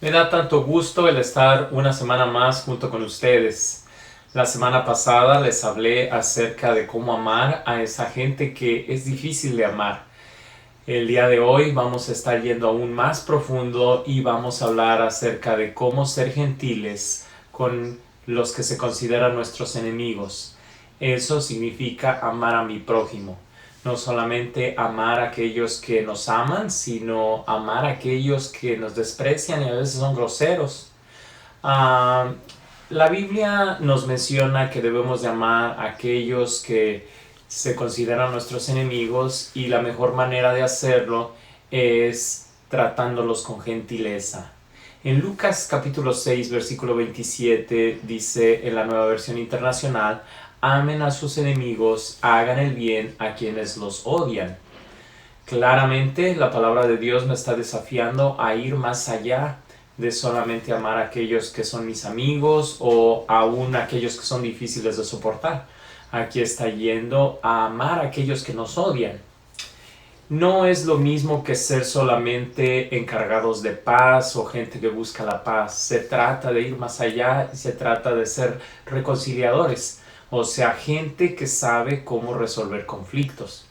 Me da tanto gusto el estar una semana más junto con ustedes. La semana pasada les hablé acerca de cómo amar a esa gente que es difícil de amar. El día de hoy vamos a estar yendo aún más profundo y vamos a hablar acerca de cómo ser gentiles con los que se consideran nuestros enemigos. Eso significa amar a mi prójimo. No solamente amar a aquellos que nos aman, sino amar a aquellos que nos desprecian y a veces son groseros. Ah, la Biblia nos menciona que debemos de amar a aquellos que se consideran nuestros enemigos y la mejor manera de hacerlo es tratándolos con gentileza. En Lucas capítulo 6 versículo 27 dice en la Nueva Versión Internacional: amen a sus enemigos, hagan el bien a quienes los odian. Claramente la palabra de Dios me está desafiando a ir más allá de solamente amar a aquellos que son mis amigos o aún a aquellos que son difíciles de soportar. Aquí está yendo a amar a aquellos que nos odian. No es lo mismo que ser solamente encargados de paz o gente que busca la paz. Se trata de ir más allá y se trata de ser reconciliadores, o sea, gente que sabe cómo resolver conflictos.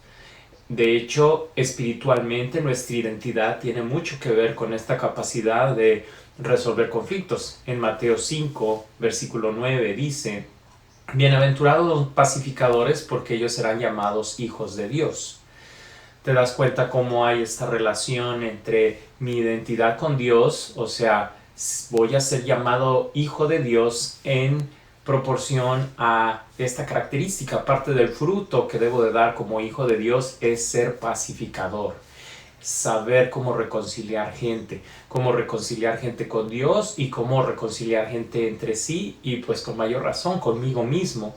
De hecho, espiritualmente nuestra identidad tiene mucho que ver con esta capacidad de resolver conflictos. En Mateo 5, versículo 9 dice: bienaventurados los pacificadores, porque ellos serán llamados hijos de Dios. Te das cuenta cómo hay esta relación entre mi identidad con Dios, o sea, voy a ser llamado hijo de Dios en proporción a esta característica. Parte del fruto que debo de dar como hijo de Dios es ser pacificador, saber cómo reconciliar gente con Dios y cómo reconciliar gente entre sí y pues con mayor razón conmigo mismo.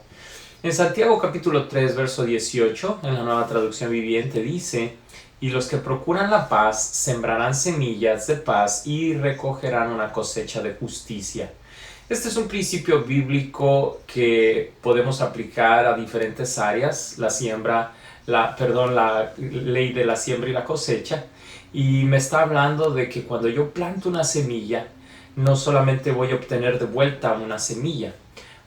En Santiago capítulo 3 verso 18, en la Nueva Traducción Viviente, dice: y los que procuran la paz sembrarán semillas de paz y recogerán una cosecha de justicia. Este es un principio bíblico que podemos aplicar a diferentes áreas, la ley de la siembra y la cosecha, y me está hablando de que cuando yo planto una semilla, no solamente voy a obtener de vuelta una semilla.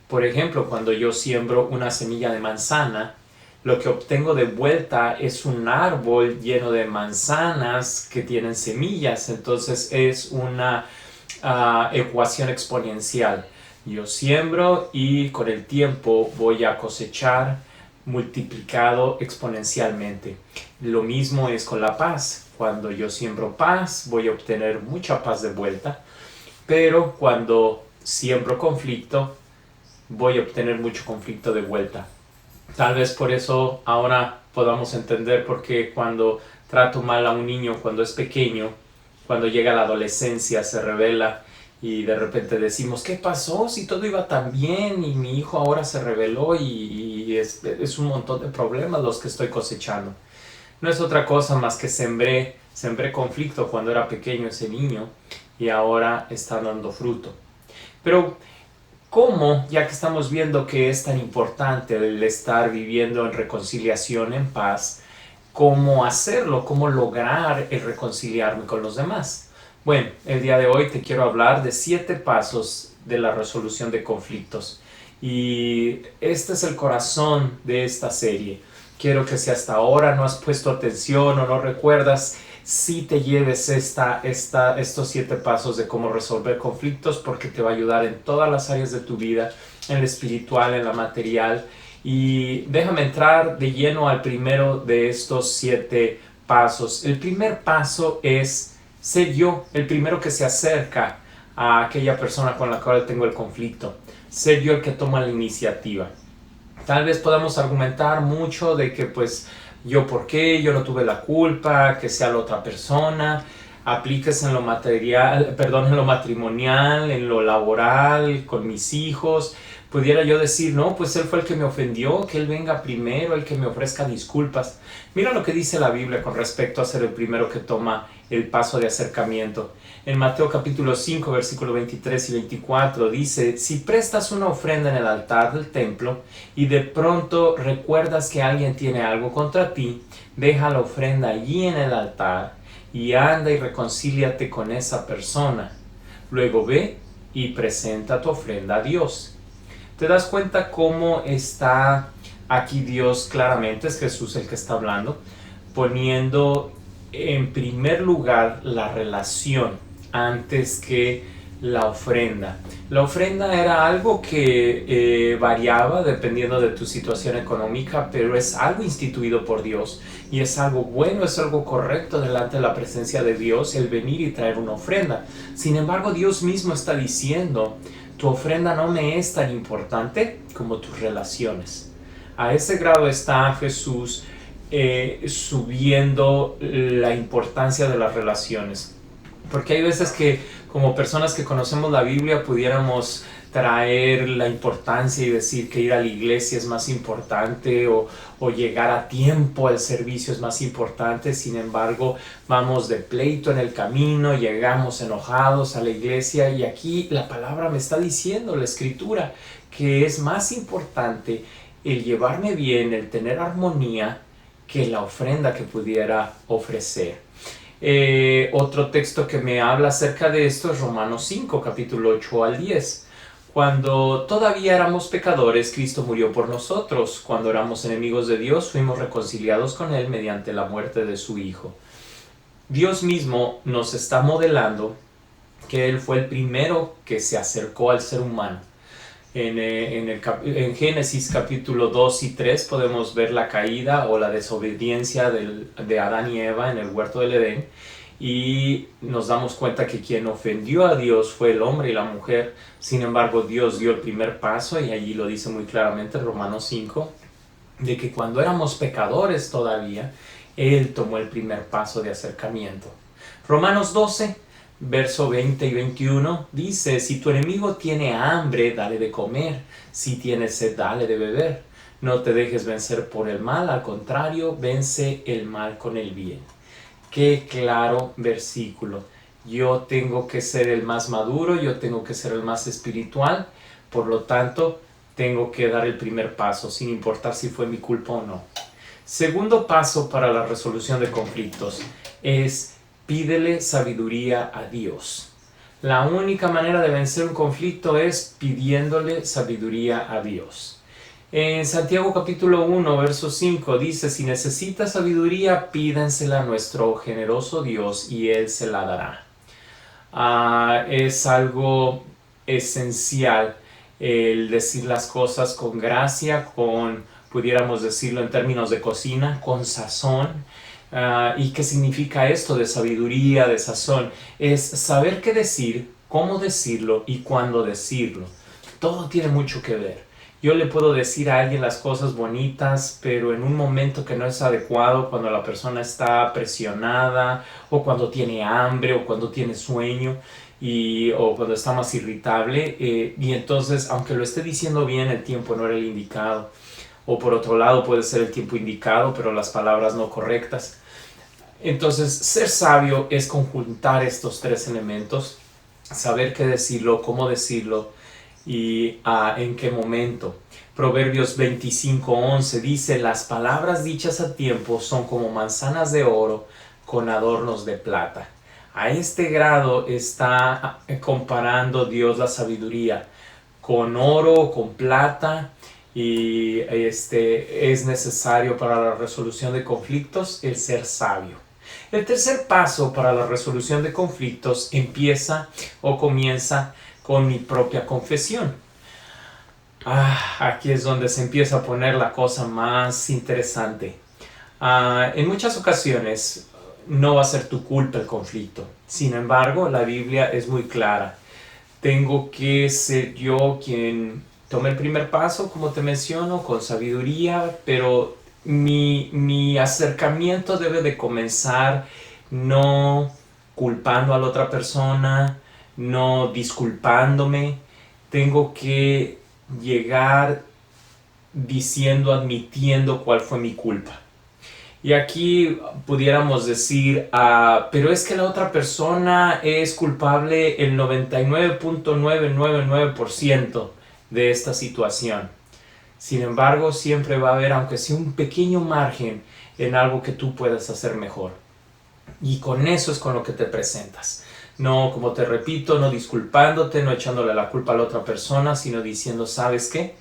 Por ejemplo, cuando yo siembro una semilla de manzana, lo que obtengo de vuelta es un árbol lleno de manzanas que tienen semillas. Entonces es una ecuación exponencial. Yo siembro y con el tiempo voy a cosechar multiplicado exponencialmente. Lo mismo es con la paz. Cuando yo siembro paz, voy a obtener mucha paz de vuelta. Pero cuando siembro conflicto, voy a obtener mucho conflicto de vuelta. Tal vez por eso ahora podamos entender por qué cuando trato mal a un niño cuando es pequeño, cuando llega a la adolescencia se revela y de repente decimos: ¿qué pasó si todo iba tan bien y mi hijo ahora se rebeló y es un montón de problemas los que estoy cosechando? No es otra cosa más que sembré conflicto cuando era pequeño ese niño y ahora está dando fruto. Pero ¿cómo, ya que estamos viendo que es tan importante el estar viviendo en reconciliación, en paz, cómo hacerlo, cómo lograr el reconciliarme con los demás? Bueno, el día de hoy te quiero hablar de 7 pasos de la resolución de conflictos. Y este es el corazón de esta serie. Quiero que si hasta ahora no has puesto atención o no recuerdas, si te lleves estos 7 pasos de cómo resolver conflictos, porque te va a ayudar en todas las áreas de tu vida, en la espiritual, en la material. Y déjame entrar de lleno al primero de estos 7 pasos. El primer paso es ser yo el primero que se acerca a aquella persona con la cual tengo el conflicto. Ser yo el que toma la iniciativa. Tal vez podamos argumentar mucho de que pues yo por qué, yo no tuve la culpa, que sea la otra persona. Apliques en lo material, perdón, en lo matrimonial, en lo laboral, con mis hijos. Pudiera yo decir: no, pues él fue el que me ofendió, que él venga primero, el que me ofrezca disculpas. Mira lo que dice la Biblia con respecto a ser el primero que toma el paso de acercamiento. En Mateo capítulo 5, versículo 23 y 24 dice: si prestas una ofrenda en el altar del templo y de pronto recuerdas que alguien tiene algo contra ti, deja la ofrenda allí en el altar y anda y reconcíliate con esa persona. Luego ve y presenta tu ofrenda a Dios. ¿Te das cuenta cómo está aquí Dios claramente? Es Jesús el que está hablando, poniendo en primer lugar la relación antes que la ofrenda. La ofrenda era algo que variaba dependiendo de tu situación económica, pero es algo instituido por Dios y es algo bueno, es algo correcto delante de la presencia de Dios el venir y traer una ofrenda. Sin embargo, Dios mismo está diciendo: tu ofrenda no me es tan importante como tus relaciones. A ese grado está Jesús subiendo la importancia de las relaciones. Porque hay veces que como personas que conocemos la Biblia pudiéramos traer la importancia y decir que ir a la iglesia es más importante o llegar a tiempo al servicio es más importante. Sin embargo, vamos de pleito en el camino, llegamos enojados a la iglesia y aquí la palabra me está diciendo, la escritura, que es más importante el llevarme bien, el tener armonía, que la ofrenda que pudiera ofrecer. Otro texto que me habla acerca de esto es Romanos 5, capítulo 8 al 10. Cuando todavía éramos pecadores, Cristo murió por nosotros. Cuando éramos enemigos de Dios, fuimos reconciliados con Él mediante la muerte de su Hijo. Dios mismo nos está modelando que Él fue el primero que se acercó al ser humano. En Génesis capítulo 2 y 3 podemos ver la caída o la desobediencia de Adán y Eva en el huerto del Edén, y nos damos cuenta que quien ofendió a Dios fue el hombre y la mujer. Sin embargo, Dios dio el primer paso, y allí lo dice muy claramente Romanos 5, de que cuando éramos pecadores todavía, Él tomó el primer paso de acercamiento. Romanos 12 verso 20 y 21 dice: si tu enemigo tiene hambre, dale de comer; si tiene sed, dale de beber. No te dejes vencer por el mal, al contrario, vence el mal con el bien. Qué claro versículo. Yo tengo que ser el más maduro, yo tengo que ser el más espiritual, por lo tanto, tengo que dar el primer paso, sin importar si fue mi culpa o no. Segundo paso para la resolución de conflictos es: pídele sabiduría a Dios. La única manera de vencer un conflicto es pidiéndole sabiduría a Dios. En Santiago capítulo 1, verso 5 dice: si necesitas sabiduría, pídansela a nuestro generoso Dios y Él se la dará. Es algo esencial el decir las cosas con gracia, pudiéramos decirlo en términos de cocina, con sazón. ¿Y qué significa esto de sabiduría, de sazón? Es saber qué decir, cómo decirlo y cuándo decirlo. Todo tiene mucho que ver. Yo le puedo decir a alguien las cosas bonitas, pero en un momento que no es adecuado, cuando la persona está presionada, o cuando tiene hambre, o cuando tiene sueño, o cuando está más irritable, y entonces, aunque lo esté diciendo bien, el tiempo no era el indicado. O por otro lado, puede ser el tiempo indicado, pero las palabras no correctas. Entonces, ser sabio es conjuntar estos tres elementos: saber qué decirlo, cómo decirlo y en qué momento. Proverbios 25:11 dice: las palabras dichas a tiempo son como manzanas de oro con adornos de plata. A este grado está comparando Dios la sabiduría con oro, con plata, y es necesario para la resolución de conflictos el ser sabio. El tercer paso para la resolución de conflictos comienza con mi propia confesión. Aquí es donde se empieza a poner la cosa más interesante. En muchas ocasiones no va a ser tu culpa el conflicto. Sin embargo, la Biblia es muy clara. Tengo que ser yo quien tome el primer paso, como te menciono, con sabiduría, pero mi acercamiento debe de comenzar no culpando a la otra persona, no disculpándome. Tengo que llegar admitiendo cuál fue mi culpa. Y aquí pudiéramos decir, pero es que la otra persona es culpable el 99.999% de esta situación. Sin embargo, siempre va a haber, aunque sea un pequeño margen, en algo que tú puedas hacer mejor. Y con eso es con lo que te presentas. No, como te repito, no disculpándote, no echándole la culpa a la otra persona, sino diciendo, ¿sabes qué?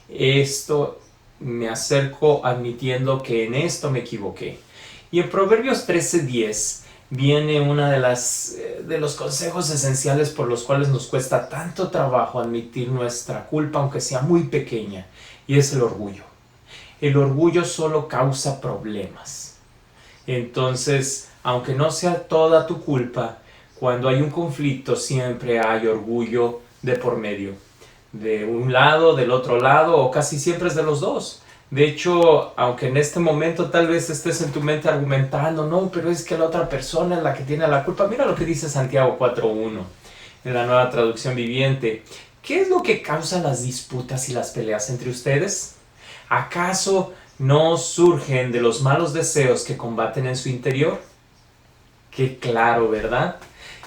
Esto me acerco admitiendo que en esto me equivoqué. Y en Proverbios 13:10 viene una de los consejos esenciales por los cuales nos cuesta tanto trabajo admitir nuestra culpa, aunque sea muy pequeña, y es el orgullo. El orgullo solo causa problemas. Entonces, aunque no sea toda tu culpa, cuando hay un conflicto siempre hay orgullo de por medio. De un lado, del otro lado, o casi siempre es de los dos. De hecho, aunque en este momento tal vez estés en tu mente argumentando, no, pero es que la otra persona es la que tiene la culpa. Mira lo que dice Santiago 4:1 en la Nueva Traducción Viviente. ¿Qué es lo que causa las disputas y las peleas entre ustedes? ¿Acaso no surgen de los malos deseos que combaten en su interior? Qué claro, ¿verdad?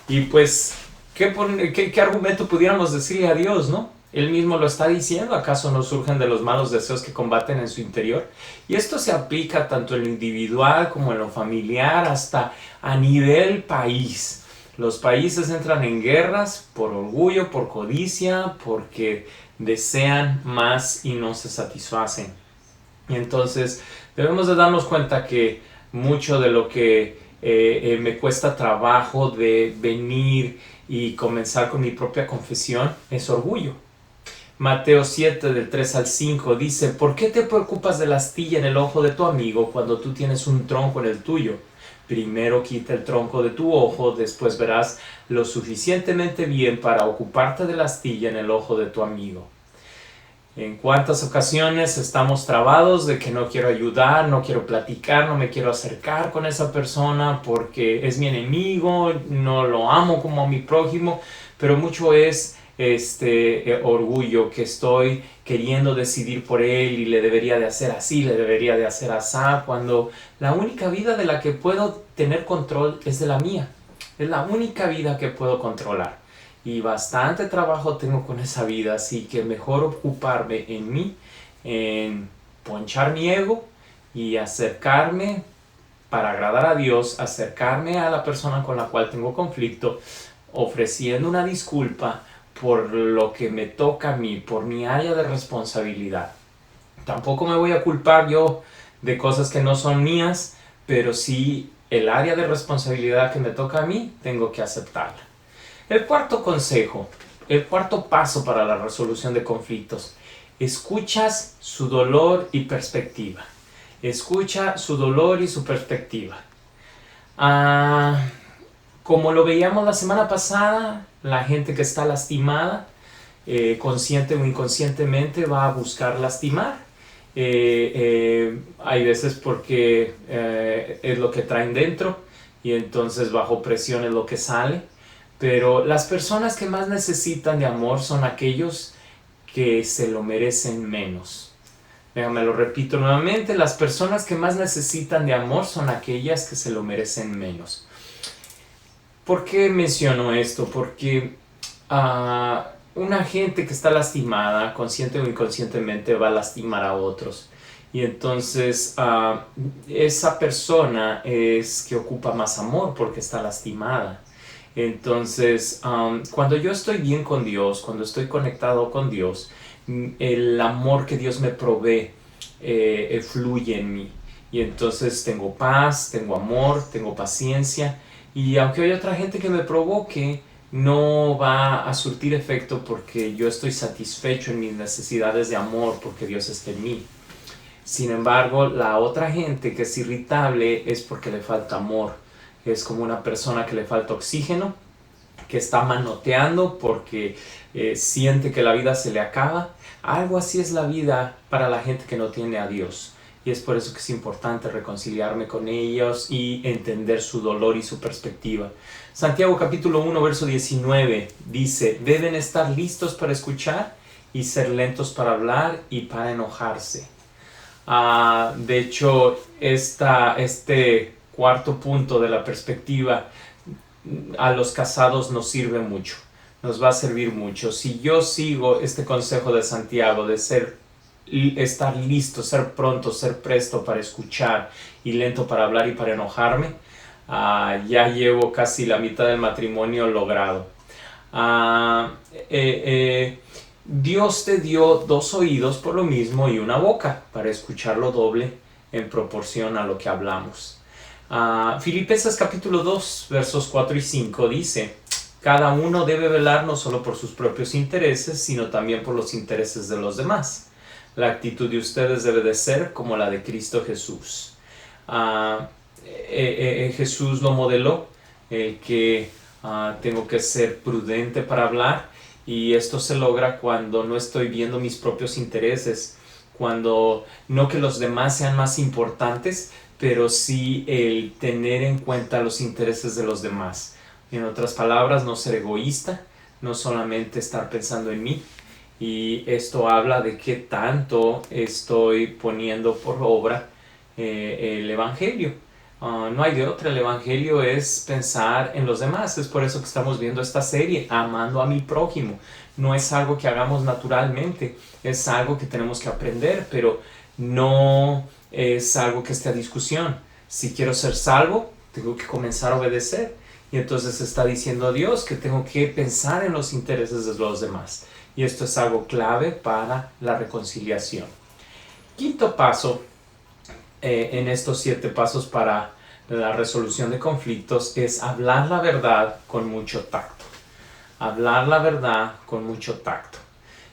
Y pues, ¿qué argumento pudiéramos decirle a Dios, no? Él mismo lo está diciendo, ¿acaso no surgen de los malos deseos que combaten en su interior? Y esto se aplica tanto en lo individual como en lo familiar, hasta a nivel país. Los países entran en guerras por orgullo, por codicia, porque desean más y no se satisfacen. Y entonces debemos de darnos cuenta que mucho de lo que me cuesta trabajo de venir y comenzar con mi propia confesión es orgullo. Mateo 7 del 3 al 5 dice, ¿por qué te preocupas de la astilla en el ojo de tu amigo cuando tú tienes un tronco en el tuyo? Primero quita el tronco de tu ojo, después verás lo suficientemente bien para ocuparte de la astilla en el ojo de tu amigo. En cuántas ocasiones estamos trabados de que no quiero ayudar, no quiero platicar, no me quiero acercar con esa persona porque es mi enemigo, no lo amo como a mi prójimo, pero mucho es orgullo que estoy queriendo decidir por él y le debería de hacer así, le debería de hacer asá, cuando la única vida de la que puedo tener control es de la mía. Es la única vida que puedo controlar. Y bastante trabajo tengo con esa vida, así que mejor ocuparme en mí, en ponchar mi ego y acercarme para agradar a Dios, acercarme a la persona con la cual tengo conflicto, ofreciendo una disculpa por lo que me toca a mí, por mi área de responsabilidad. Tampoco me voy a culpar yo de cosas que no son mías, pero sí el área de responsabilidad que me toca a mí, tengo que aceptarla. El cuarto consejo, el cuarto paso para la resolución de conflictos. Escuchas su dolor y perspectiva. Escucha su dolor y su perspectiva. Como lo veíamos la semana pasada, la gente que está lastimada, consciente o inconscientemente, va a buscar lastimar. Hay veces porque es lo que traen dentro y entonces bajo presión es lo que sale. Pero las personas que más necesitan de amor son aquellos que se lo merecen menos. Déjame lo repito nuevamente, las personas que más necesitan de amor son aquellas que se lo merecen menos. ¿Por qué menciono esto? Porque una gente que está lastimada, consciente o inconscientemente, va a lastimar a otros. Y entonces esa persona es que ocupa más amor porque está lastimada. Entonces, cuando yo estoy bien con Dios, cuando estoy conectado con Dios, el amor que Dios me provee fluye en mí. Y entonces tengo paz, tengo amor, tengo paciencia. Y aunque hay otra gente que me provoque, no va a surtir efecto porque yo estoy satisfecho en mis necesidades de amor, porque Dios está en mí. Sin embargo, la otra gente que es irritable es porque le falta amor. Es como una persona que le falta oxígeno, que está manoteando porque siente que la vida se le acaba. Algo así es la vida para la gente que no tiene a Dios. Y es por eso que es importante reconciliarme con ellos y entender su dolor y su perspectiva. Santiago capítulo 1, verso 19 dice, deben estar listos para escuchar y ser lentos para hablar y para enojarse. De hecho, este cuarto punto de la perspectiva a los casados nos sirve mucho, nos va a servir mucho. Si yo sigo este consejo de Santiago de estar listo, ser pronto, ser presto para escuchar y lento para hablar y para enojarme, Ya llevo casi la mitad del matrimonio logrado. Dios te dio 2 oídos por lo mismo y una boca para escucharlo doble en proporción a lo que hablamos. Filipenses capítulo 2 versos 4 y 5 dice: cada uno debe velar no solo por sus propios intereses, sino también por los intereses de los demás. La actitud de ustedes debe de ser como la de Cristo Jesús. Jesús lo modeló, que tengo que ser prudente para hablar, y esto se logra cuando no estoy viendo mis propios intereses, cuando no que los demás sean más importantes, pero sí el tener en cuenta los intereses de los demás. En otras palabras, no ser egoísta, no solamente estar pensando en mí. Y esto habla de qué tanto estoy poniendo por obra el Evangelio. No hay de otra. El Evangelio es pensar en los demás. Es por eso que estamos viendo esta serie, Amando a mi prójimo. No es algo que hagamos naturalmente, es algo que tenemos que aprender, pero no es algo que esté a discusión. Si quiero ser salvo, tengo que comenzar a obedecer. Y entonces está diciendo a Dios que tengo que pensar en los intereses de los demás. Y esto es algo clave para la reconciliación. Quinto paso en estos 7 pasos para la resolución de conflictos es hablar la verdad con mucho tacto. Hablar la verdad con mucho tacto.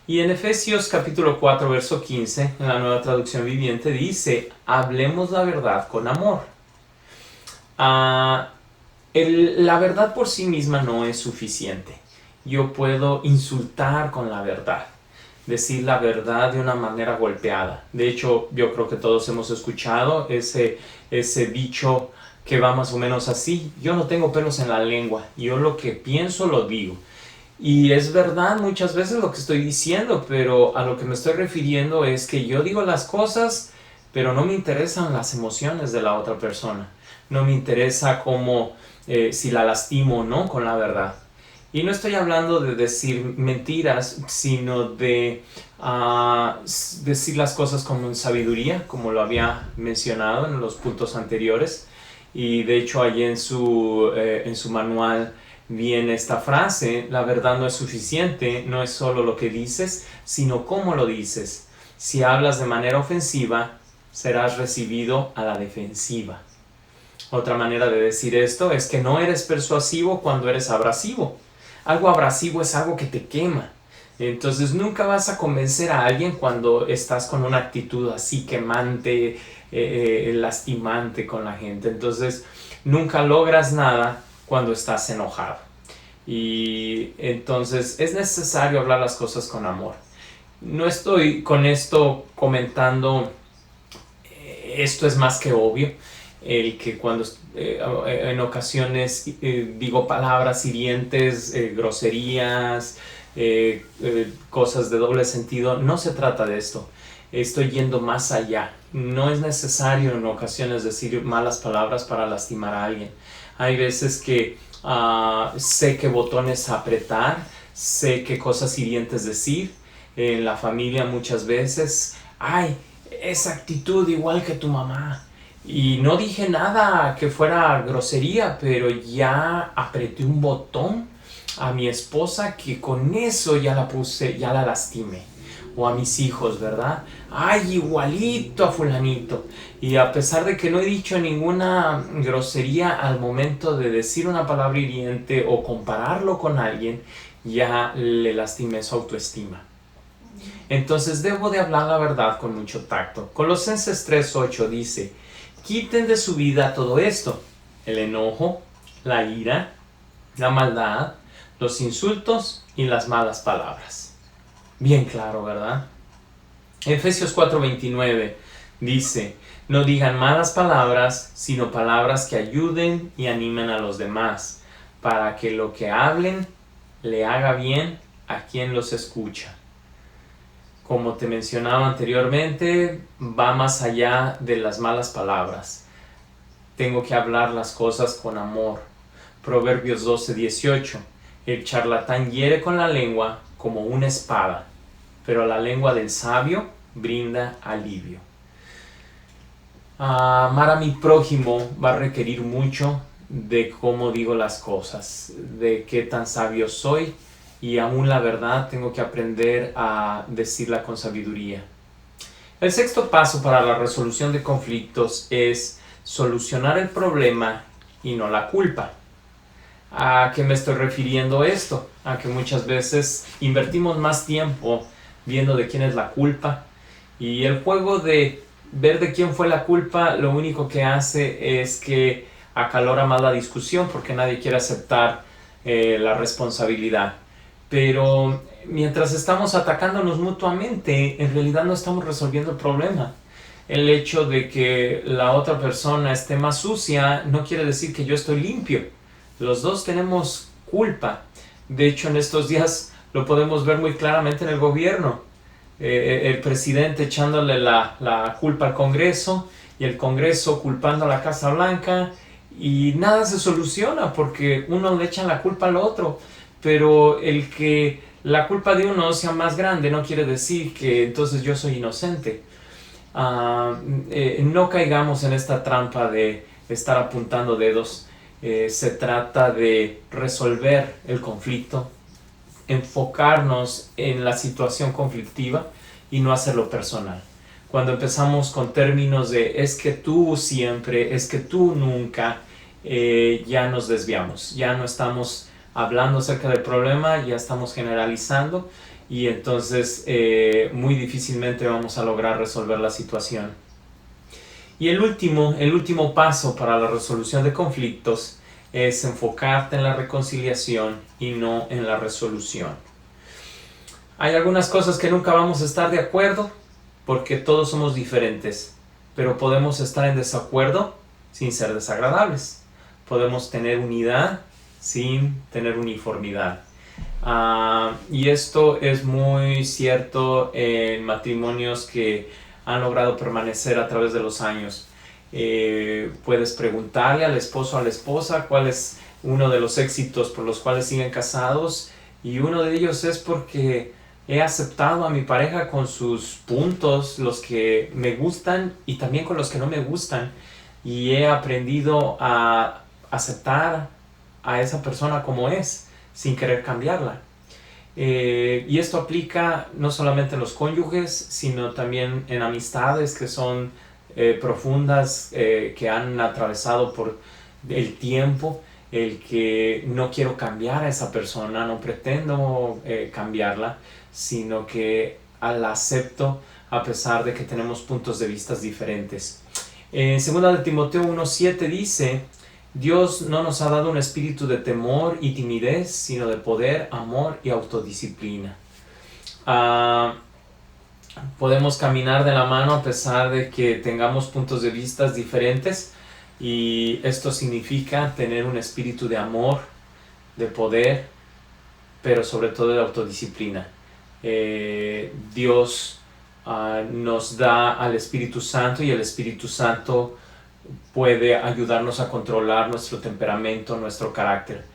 Y en Efesios capítulo 4 verso 15, en la Nueva Traducción Viviente, dice: hablemos la verdad con amor. La verdad por sí misma no es suficiente. Yo puedo insultar con la verdad, decir la verdad de una manera golpeada. De hecho, yo creo que todos hemos escuchado ese dicho que va más o menos así: yo no tengo pelos en la lengua, yo lo que pienso lo digo. Y es verdad muchas veces lo que estoy diciendo, pero a lo que me estoy refiriendo es que yo digo las cosas, pero no me interesan las emociones de la otra persona. No me interesa cómo, si la lastimo o no con la verdad. Y no estoy hablando de decir mentiras, sino de decir las cosas con sabiduría, como lo había mencionado en los puntos anteriores. Y de hecho allí en su manual viene esta frase: la verdad no es suficiente, no es solo lo que dices, sino cómo lo dices. Si hablas de manera ofensiva, serás recibido a la defensiva. Otra manera de decir esto es que no eres persuasivo cuando eres abrasivo. Algo abrasivo es algo que te quema. Entonces nunca vas a convencer a alguien cuando estás con una actitud así quemante, lastimante con la gente. Entonces nunca logras nada cuando estás enojado. Y entonces es necesario hablar las cosas con amor. No estoy con esto comentando, esto es más que obvio, el que cuando en ocasiones digo palabras hirientes, groserías, cosas de doble sentido. No se trata de esto. Estoy yendo más allá. No es necesario en ocasiones decir malas palabras para lastimar a alguien. Hay veces que sé qué botones apretar, sé qué cosas hirientes decir. En la familia muchas veces: ay, esa actitud igual que tu mamá. Y no dije nada que fuera grosería, pero ya apreté un botón a mi esposa que con eso ya la puse, ya la lastimé. O a mis hijos, ¿verdad? ¡Ay, igualito a fulanito! Y a pesar de que no he dicho ninguna grosería, al momento de decir una palabra hiriente o compararlo con alguien, ya le lastimé su autoestima. Entonces debo de hablar la verdad con mucho tacto. Colosenses 3:8 dice: quiten de su vida todo esto: el enojo, la ira, la maldad, los insultos y las malas palabras. Bien claro, ¿verdad? Efesios 4:29 dice: no digan malas palabras, sino palabras que ayuden y animen a los demás, para que lo que hablen le haga bien a quien los escucha. Como te mencionaba anteriormente, va más allá de las malas palabras. Tengo que hablar las cosas con amor. Proverbios 12:18: el charlatán hiere con la lengua como una espada, pero la lengua del sabio brinda alivio. Amar a mi prójimo va a requerir mucho de cómo digo las cosas, de qué tan sabio soy, y aún la verdad tengo que aprender a decirla con sabiduría. El sexto paso para la resolución de conflictos es solucionar el problema y no la culpa. ¿A qué me estoy refiriendo esto? A que muchas veces invertimos más tiempo viendo de quién es la culpa, y el juego de ver de quién fue la culpa lo único que hace es que acalora más la discusión, porque nadie quiere aceptar la responsabilidad. Pero mientras estamos atacándonos mutuamente, en realidad no estamos resolviendo el problema. El hecho de que la otra persona esté más sucia no quiere decir que yo estoy limpio. Los dos tenemos culpa. De hecho, en estos días lo podemos ver muy claramente en el gobierno. El presidente echándole la culpa al Congreso, y el Congreso culpando a la Casa Blanca, y nada se soluciona porque uno le echa la culpa al otro. Pero el que la culpa de uno sea más grande no quiere decir que entonces yo soy inocente. No caigamos en esta trampa de estar apuntando dedos. Se trata de resolver el conflicto, enfocarnos en la situación conflictiva y no hacerlo personal. Cuando empezamos con términos de es que tú siempre, es que tú nunca, ya nos desviamos, ya no estamos hablando acerca del problema, ya estamos generalizando, y entonces muy difícilmente vamos a lograr resolver la situación. Y el último paso para la resolución de conflictos es enfocarte en la reconciliación y no en la resolución. Hay algunas cosas que nunca vamos a estar de acuerdo porque todos somos diferentes, pero podemos estar en desacuerdo sin ser desagradables. Podemos tener unidad sin tener uniformidad. Y esto es muy cierto en matrimonios que han logrado permanecer a través de los años. Puedes preguntarle al esposo o a la esposa cuál es uno de los éxitos por los cuales siguen casados, y uno de ellos es porque he aceptado a mi pareja con sus puntos, los que me gustan y también con los que no me gustan, y he aprendido a aceptar a esa persona como es, sin querer cambiarla. Y esto aplica no solamente en los cónyuges, sino también en amistades que son profundas, que han atravesado por el tiempo, el que no quiero cambiar a esa persona, no pretendo cambiarla, sino que la acepto a pesar de que tenemos puntos de vista diferentes. En 2 de Timoteo 1:7 dice: Dios no nos ha dado un espíritu de temor y timidez, sino de poder, amor y autodisciplina. Podemos caminar de la mano a pesar de que tengamos puntos de vista diferentes, y esto significa tener un espíritu de amor, de poder, pero sobre todo de autodisciplina. Dios nos da al Espíritu Santo, y el Espíritu Santo puede ayudarnos a controlar nuestro temperamento, nuestro carácter.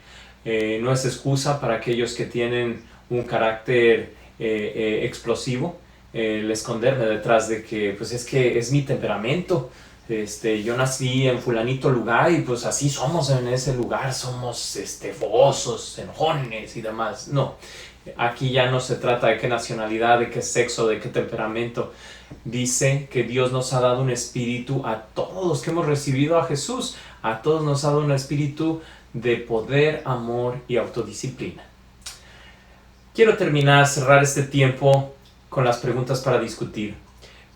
No es excusa para aquellos que tienen un carácter explosivo el esconderme detrás de que pues es que es mi temperamento. Yo nací en fulanito lugar y pues así somos en ese lugar, somos fogosos, enojones y demás. No, aquí ya no se trata de qué nacionalidad, de qué sexo, de qué temperamento. Dice que Dios nos ha dado un espíritu a todos los que hemos recibido a Jesús. A todos nos ha dado un espíritu de poder, amor y autodisciplina. Quiero cerrar este tiempo con las preguntas para discutir.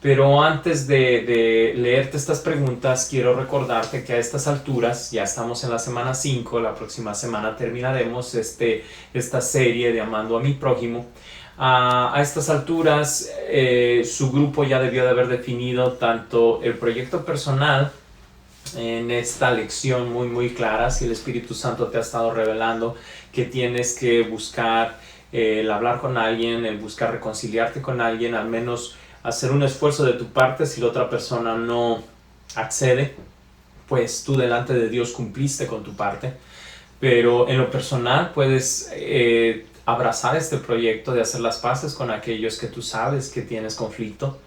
Pero antes de leerte estas preguntas, quiero recordarte que a estas alturas, ya estamos en la semana 5, la próxima semana terminaremos esta serie de Amando a mi prójimo. A estas alturas, su grupo ya debió de haber definido tanto el proyecto personal en esta lección muy clara. Si el Espíritu Santo te ha estado revelando que tienes que buscar el hablar con alguien, el buscar reconciliarte con alguien, al menos hacer un esfuerzo de tu parte. Si la otra persona no accede, pues tú delante de Dios cumpliste con tu parte. Pero en lo personal puedes abrazar este proyecto de hacer las paces con aquellos que tú sabes que tienes conflicto.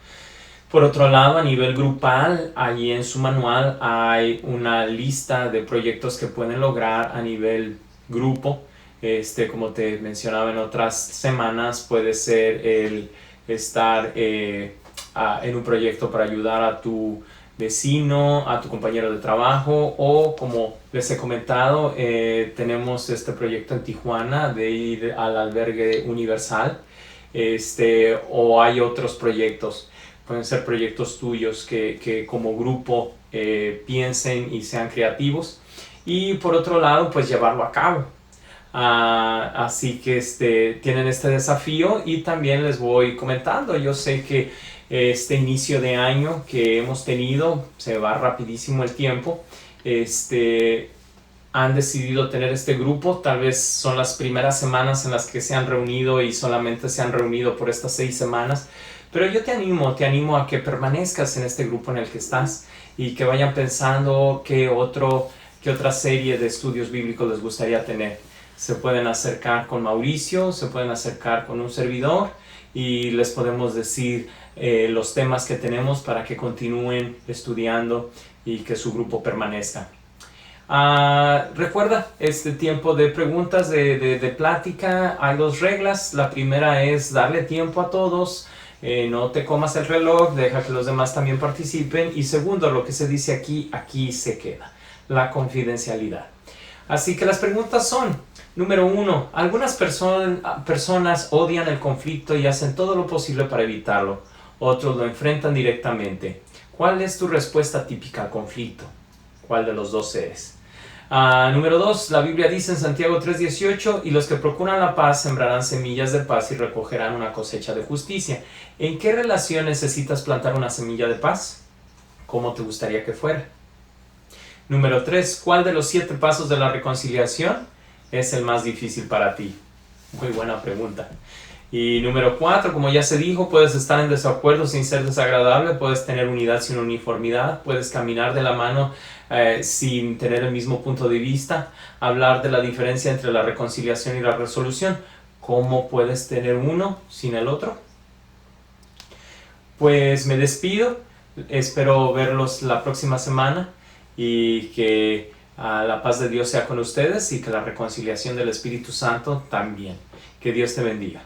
Por otro lado, a nivel grupal, allí en su manual hay una lista de proyectos que pueden lograr a nivel grupo. Como te mencionaba en otras semanas, puede ser el estar en un proyecto para ayudar a tu vecino, a tu compañero de trabajo, o como les he comentado, tenemos este proyecto en Tijuana de ir al albergue universal, o hay otros proyectos. Pueden ser proyectos tuyos que como grupo piensen y sean creativos. Y por otro lado, pues llevarlo a cabo. Así que tienen este desafío y también les voy comentando. Yo sé que este inicio de año que hemos tenido, se va rapidísimo el tiempo. Han decidido tener este grupo, tal vez son las primeras semanas en las que se han reunido y solamente se han reunido por estas 6 semanas, pero yo te animo a que permanezcas en este grupo en el que estás y que vayan pensando qué otra serie de estudios bíblicos les gustaría tener. Se pueden acercar con Mauricio, se pueden acercar con un servidor y les podemos decir los temas que tenemos para que continúen estudiando y que su grupo permanezca. Recuerda, este tiempo de preguntas, de plática, hay 2 reglas. La primera es darle tiempo a todos, no te comas el reloj, deja que los demás también participen. Y segundo, lo que se dice aquí se queda, la confidencialidad. Así que las preguntas son: número 1, algunas personas odian el conflicto y hacen todo lo posible para evitarlo. Otros lo enfrentan directamente. ¿Cuál es tu respuesta típica al conflicto? ¿Cuál de los dos eres? Número 2, la Biblia dice en Santiago 3:18, y los que procuran la paz sembrarán semillas de paz y recogerán una cosecha de justicia. ¿En qué relación necesitas plantar una semilla de paz? ¿Cómo te gustaría que fuera? Número 3, ¿cuál de los 7 pasos de la reconciliación es el más difícil para ti? Muy buena pregunta. Y número 4, como ya se dijo, puedes estar en desacuerdo sin ser desagradable, puedes tener unidad sin uniformidad, puedes caminar de la mano sin tener el mismo punto de vista, hablar de la diferencia entre la reconciliación y la resolución. ¿Cómo puedes tener uno sin el otro? Pues me despido, espero verlos la próxima semana y que la paz de Dios sea con ustedes y que la reconciliación del Espíritu Santo también. Que Dios te bendiga.